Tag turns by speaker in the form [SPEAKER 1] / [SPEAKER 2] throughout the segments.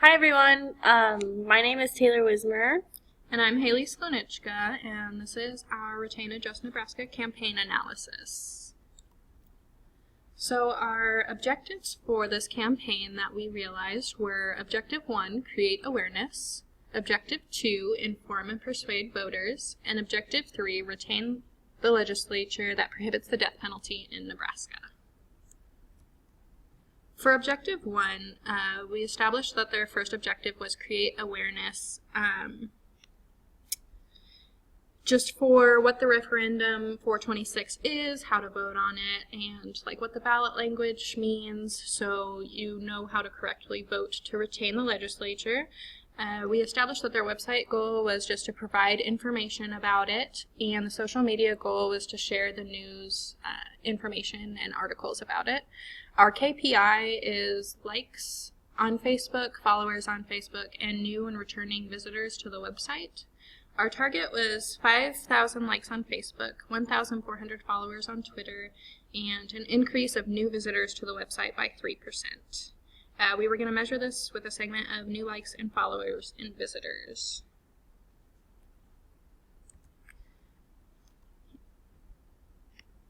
[SPEAKER 1] Hi everyone, my name is Taylor Wismer.
[SPEAKER 2] And I'm Haley Sklonichka, and this is our Retain Adjust Nebraska campaign analysis. So our objectives for this campaign that we realized were Objective 1, create awareness, Objective 2, inform and persuade voters, and Objective 3, retain the legislature that prohibits the death penalty in Nebraska. For Objective 1, we established that their first objective was create awareness just for what the referendum 426 is, how to vote on it, and like what the ballot language means, so you know how to correctly vote to retain the legislature. We established that their website goal was just to provide information about it, and the social media goal was to share the news, information, and articles about it. Our KPI is likes on Facebook, followers on Facebook, and new and returning visitors to the website. Our target was 5,000 likes on Facebook, 1,400 followers on Twitter, and an increase of new visitors to the website by 3%. We were going to measure this with a segment of new likes and followers and visitors.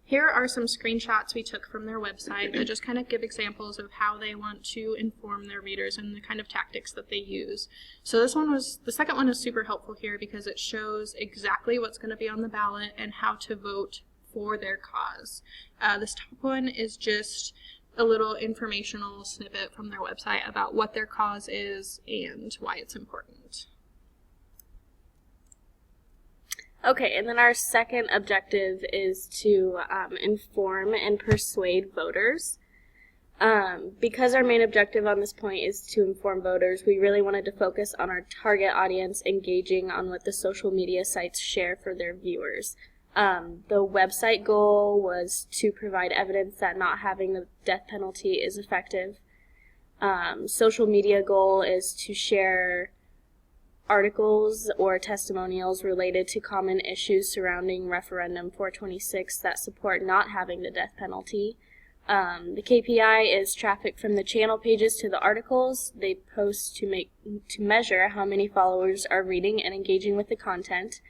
[SPEAKER 2] Here are some screenshots we took from their website that just kind of give examples of how they want to inform their readers and the kind of tactics that they use. So the second one is super helpful here because it shows exactly what's going to be on the ballot and how to vote for their cause. This top one is just a little informational snippet from their website about what their cause is and why it's important.
[SPEAKER 1] Okay, and then our second objective is to inform and persuade voters. Because our main objective on this point is to inform voters, we really wanted to focus on our target audience engaging on what the social media sites share for their viewers. The website goal was to provide evidence that not having the death penalty is effective. Social media goal is to share articles or testimonials related to common issues surrounding Referendum 426 that support not having the death penalty. The KPI is traffic from the channel pages to the articles. They post to measure how many followers are reading and engaging with the content.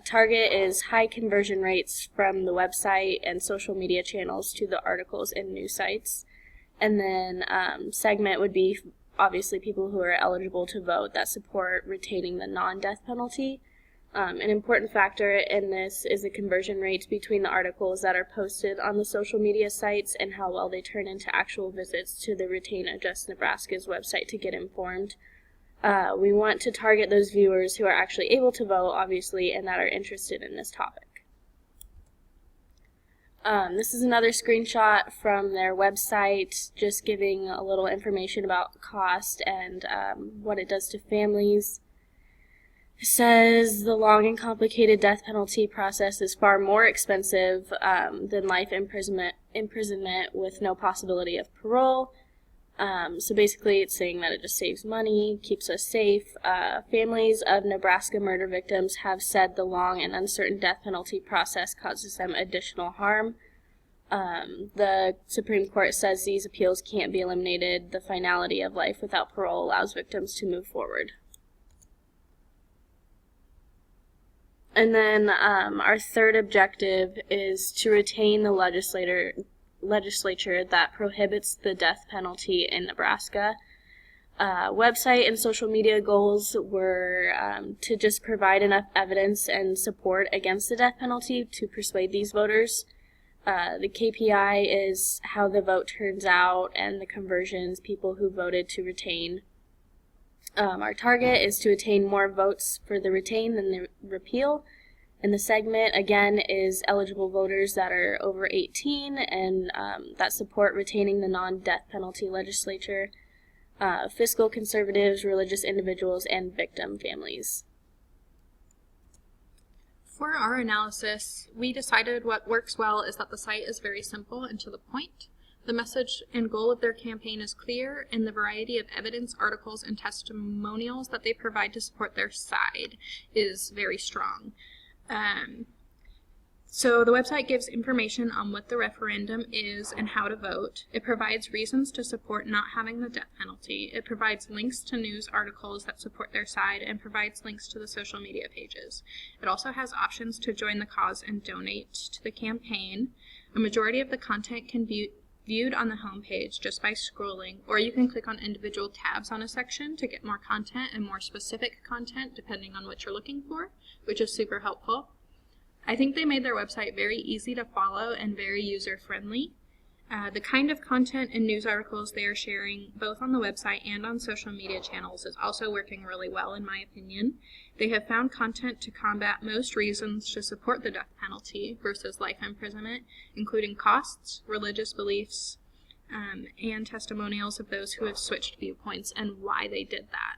[SPEAKER 1] Target is high conversion rates from the website and social media channels to the articles and news sites. And then segment would be obviously people who are eligible to vote that support retaining the non-death penalty. An important factor in this is the conversion rates between the articles that are posted on the social media sites and how well they turn into actual visits to the Retain Adjust Nebraska's website to get informed. We want to target those viewers who are actually able to vote, obviously, and that are interested in this topic. This is another screenshot from their website, just giving a little information about cost and what it does to families. It says the long and complicated death penalty process is far more expensive than life imprisonment with no possibility of parole. So basically it's saying that it just saves money, keeps us safe. Families of Nebraska murder victims have said the long and uncertain death penalty process causes them additional harm. The Supreme Court says these appeals can't be eliminated. The finality of life without parole allows victims to move forward. And then our third objective is to retain the legislature that prohibits the death penalty in Nebraska. Website and social media goals were to just provide enough evidence and support against the death penalty to persuade these voters. The KPI is how the vote turns out and the conversions, people who voted to retain. Our target is to attain more votes for the retain than the repeal. And the segment, again, is eligible voters that are over 18 and that support retaining the non-death penalty legislature, fiscal conservatives, religious individuals, and victim families.
[SPEAKER 2] For our analysis, we decided what works well is that the site is very simple and to the point. The message and goal of their campaign is clear, and the variety of evidence, articles, and testimonials that they provide to support their side is very strong. So the website gives information on what the referendum is and how to vote. It provides reasons to support not having the death penalty. It provides links to news articles that support their side and provides links to the social media pages. It also has options to join the cause and donate to the campaign. A majority of the content can be viewed on the homepage just by scrolling, or you can click on individual tabs on a section to get more content and more specific content depending on what you're looking for, which is super helpful. I think they made their website very easy to follow and very user-friendly. The kind of content and news articles they are sharing both on the website and on social media channels is also working really well, in my opinion. They have found content to combat most reasons to support the death penalty versus life imprisonment, including costs, religious beliefs, and testimonials of those who have switched viewpoints and why they did that.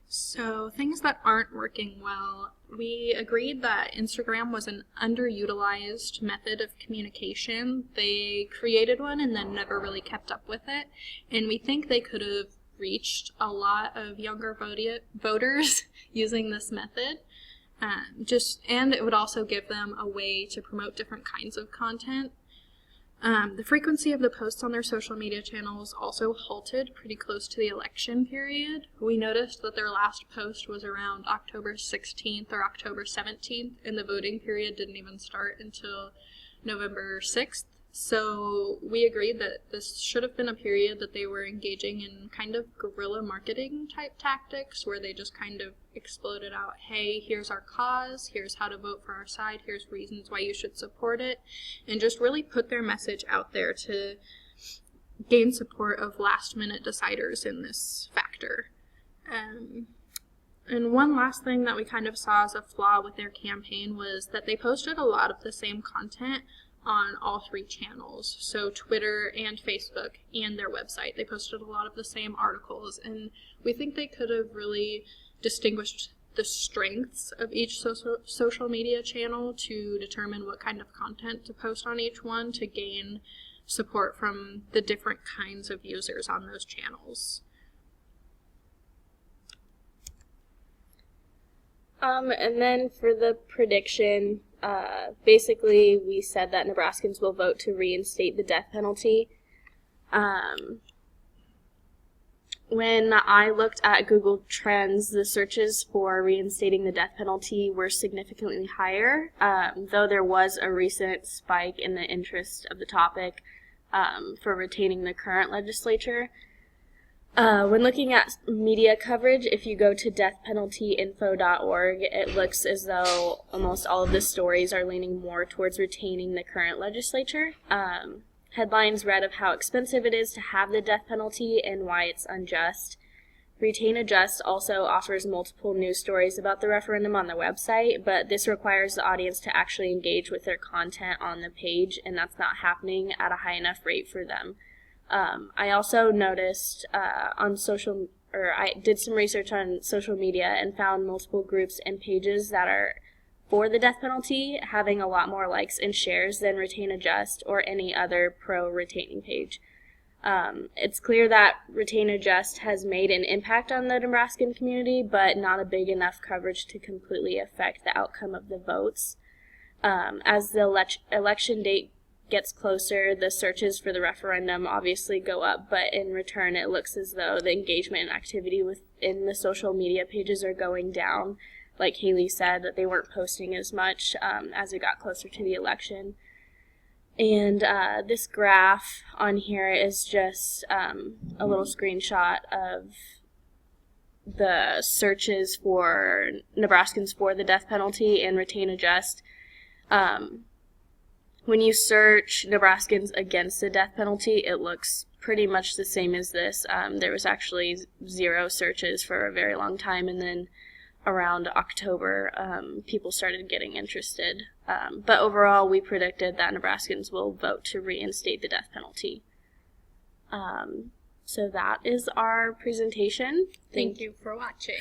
[SPEAKER 2] So things that aren't working well, we agreed that Instagram was an underutilized method of communication. They created one and then never really kept up with it, and we think they could have reached a lot of younger voters using this method. And it would also give them a way to promote different kinds of content. The frequency of the posts on their social media channels also halted pretty close to the election period. We noticed that their last post was around October 16th or October 17th, and the voting period didn't even start until November 6th. So we agreed that this should have been a period that they were engaging in kind of guerrilla marketing type tactics, where they just kind of exploded out, hey, here's our cause, here's how to vote for our side, here's reasons why you should support it, and just really put their message out there to gain support of last-minute deciders in this factor. And one last thing that we kind of saw as a flaw with their campaign was that they posted a lot of the same content on all three channels, so Twitter and Facebook and their website. They posted a lot of the same articles, and we think they could have really distinguished the strengths of each social media channel to determine what kind of content to post on each one to gain support from the different kinds of users on those channels.
[SPEAKER 1] And then for the prediction, basically we said that Nebraskans will vote to reinstate the death penalty. When I looked at Google Trends, the searches for reinstating the death penalty were significantly higher, though there was a recent spike in the interest of the topic for retaining the current legislature. When looking at media coverage, if you go to deathpenaltyinfo.org, it looks as though almost all of the stories are leaning more towards retaining the current legislature. Headlines read of how expensive it is to have the death penalty and why it's unjust. Retain Adjust also offers multiple news stories about the referendum on their website, but this requires the audience to actually engage with their content on the page, and that's not happening at a high enough rate for them. I also noticed I did some research on social media and found multiple groups and pages that are for the death penalty having a lot more likes and shares than Retain Adjust or any other pro-retaining page. It's clear that Retain Adjust has made an impact on the Nebraskan community, but not a big enough coverage to completely affect the outcome of the votes. As the election date gets closer, the searches for the referendum obviously go up, but in return it looks as though the engagement and activity within the social media pages are going down. Like Haley said, that they weren't posting as much as it got closer to the election. And this graph on here is just a little screenshot of the searches for Nebraskans for the death penalty and Retain Adjust. When you search Nebraskans against the death penalty, it looks pretty much the same as this. There was actually 0 searches for a very long time, and then around October, people started getting interested. But overall, we predicted that Nebraskans will vote to reinstate the death penalty. So that is our presentation.
[SPEAKER 2] Thank you for watching.